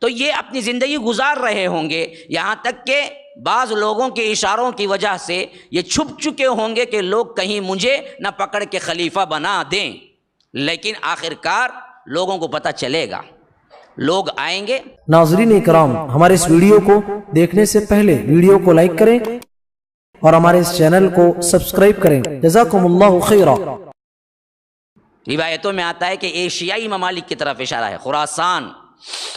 تو یہ اپنی زندگی گزار رہے ہوں گے، یہاں تک کہ بعض لوگوں کے اشاروں کی وجہ سے یہ چھپ چکے ہوں گے کہ لوگ کہیں مجھے نہ پکڑ کے خلیفہ بنا دیں، لیکن آخرکار لوگوں کو پتہ چلے گا، لوگ آئیں گے۔ ناظرین اکرام، ہمارے اس ویڈیو کو دیکھنے سے پہلے ویڈیو کو لائک کریں اور ہمارے اس چینل کو سبسکرائب کریں۔ جزاکم اللہ خیرا۔ روایتوں میں آتا ہے کہ ایشیائی ممالک کی طرف اشارہ ہے، خراسان،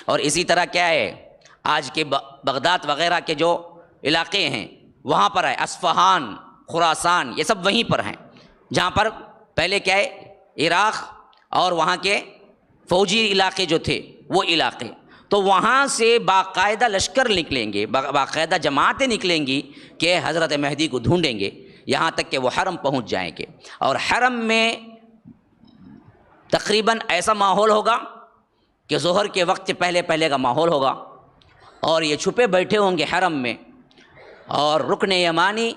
اور اسی طرح کیا ہے آج کے بغداد وغیرہ کے جو علاقے ہیں وہاں پر ہے، اصفہان، خراسان، یہ سب وہیں پر ہیں جہاں پر پہلے کیا ہے عراق اور وہاں کے فوجی علاقے جو تھے وہ علاقے، تو وہاں سے باقاعدہ لشکر نکلیں گے، باقاعدہ جماعتیں نکلیں گی کہ حضرت مہدی کو ڈھونڈیں گے، یہاں تک کہ وہ حرم پہنچ جائیں گے، اور حرم میں تقریباً ایسا ماحول ہوگا کہ ظہر کے وقت سے پہلے پہلے کا ماحول ہوگا، اور یہ چھپے بیٹھے ہوں گے حرم میں، اور رکن یمانی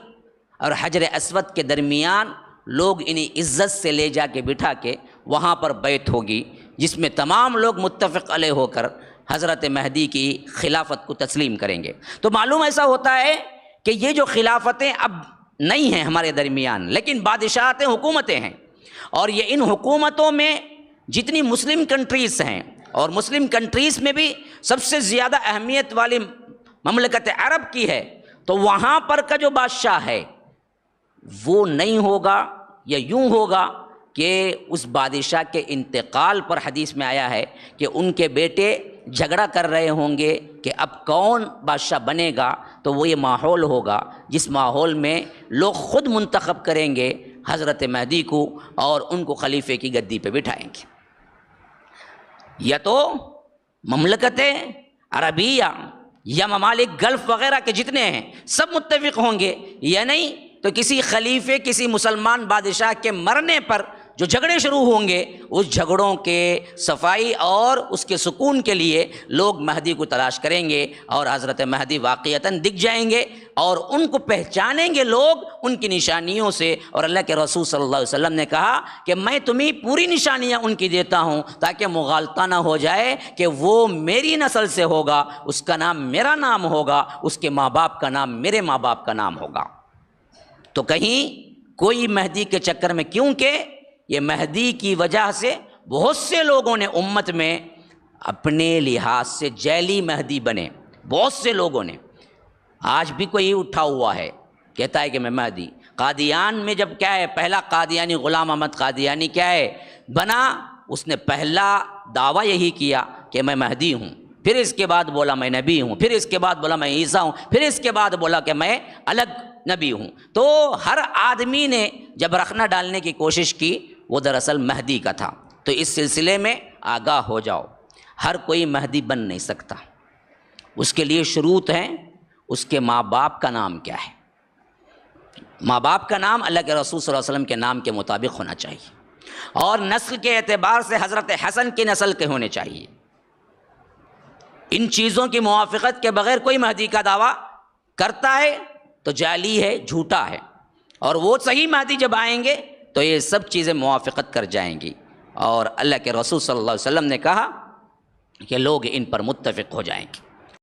اور حجر اسود کے درمیان لوگ انہیں عزت سے لے جا کے بٹھا کے وہاں پر بیعت ہوگی، جس میں تمام لوگ متفق علیہ ہو کر حضرت مہدی کی خلافت کو تسلیم کریں گے۔ تو معلوم ایسا ہوتا ہے کہ یہ جو خلافتیں اب نہیں ہیں ہمارے درمیان، لیکن بادشاہتیں، حکومتیں ہیں، اور یہ ان حکومتوں میں جتنی مسلم کنٹریز ہیں، اور مسلم کنٹریز میں بھی سب سے زیادہ اہمیت والی مملکت عرب کی ہے، تو وہاں پر کا جو بادشاہ ہے وہ نہیں ہوگا، یا یوں ہوگا کہ اس بادشاہ کے انتقال پر حدیث میں آیا ہے کہ ان کے بیٹے جھگڑا کر رہے ہوں گے کہ اب کون بادشاہ بنے گا، تو وہ یہ ماحول ہوگا جس ماحول میں لوگ خود منتخب کریں گے حضرت مہدی کو اور ان کو خلیفے کی گدی پہ بٹھائیں گے۔ یا تو مملکت عربیہ یا ممالک گلف وغیرہ کے جتنے ہیں سب متفق ہوں گے، یا نہیں تو کسی خلیفے، کسی مسلمان بادشاہ کے مرنے پر جو جھگڑے شروع ہوں گے، اس جھگڑوں کے صفائی اور اس کے سکون کے لیے لوگ مہدی کو تلاش کریں گے، اور حضرت مہدی واقعتاً دکھ جائیں گے، اور ان کو پہچانیں گے لوگ ان کی نشانیوں سے۔ اور اللہ کے رسول صلی اللہ علیہ وسلم نے کہا کہ میں تمہیں پوری نشانیاں ان کی دیتا ہوں تاکہ مغالطہ نہ ہو جائے کہ وہ میری نسل سے ہوگا، اس کا نام میرا نام ہوگا، اس کے ماں باپ کا نام میرے ماں باپ کا نام ہوگا۔ تو کہیں کوئی مہدی کے چکر میں، کیونکہ یہ مہدی کی وجہ سے بہت سے لوگوں نے امت میں اپنے لحاظ سے جعلی مہدی بنے، بہت سے لوگوں نے، آج بھی کوئی اٹھا ہوا ہے کہتا ہے کہ میں مہدی۔ قادیان میں جب کیا ہے پہلا قادیانی غلام احمد قادیانی کیا ہے بنا، اس نے پہلا دعویٰ یہی کیا کہ میں مہدی ہوں، پھر اس کے بعد بولا میں نبی ہوں، پھر اس کے بعد بولا میں عیسیٰ ہوں، پھر اس کے بعد بولا کہ میں الگ نبی ہوں۔ تو ہر آدمی نے جب رخنہ ڈالنے کی کوشش کی وہ دراصل مہدی کا تھا۔ تو اس سلسلے میں آگاہ ہو جاؤ، ہر کوئی مہدی بن نہیں سکتا، اس کے لیے شروط ہیں، اس کے ماں باپ کا نام کیا ہے، ماں باپ کا نام اللہ کے رسول صلی اللہ علیہ وسلم کے نام کے مطابق ہونا چاہیے، اور نسل کے اعتبار سے حضرت حسن کی نسل کے ہونے چاہیے۔ ان چیزوں کی موافقت کے بغیر کوئی مہدی کا دعویٰ کرتا ہے تو جعلی ہے، جھوٹا ہے، اور وہ صحیح مہدی جب آئیں گے تو یہ سب چیزیں موافقت کر جائیں گی، اور اللہ کے رسول صلی اللہ علیہ وسلم نے کہا کہ لوگ ان پر متفق ہو جائیں گے۔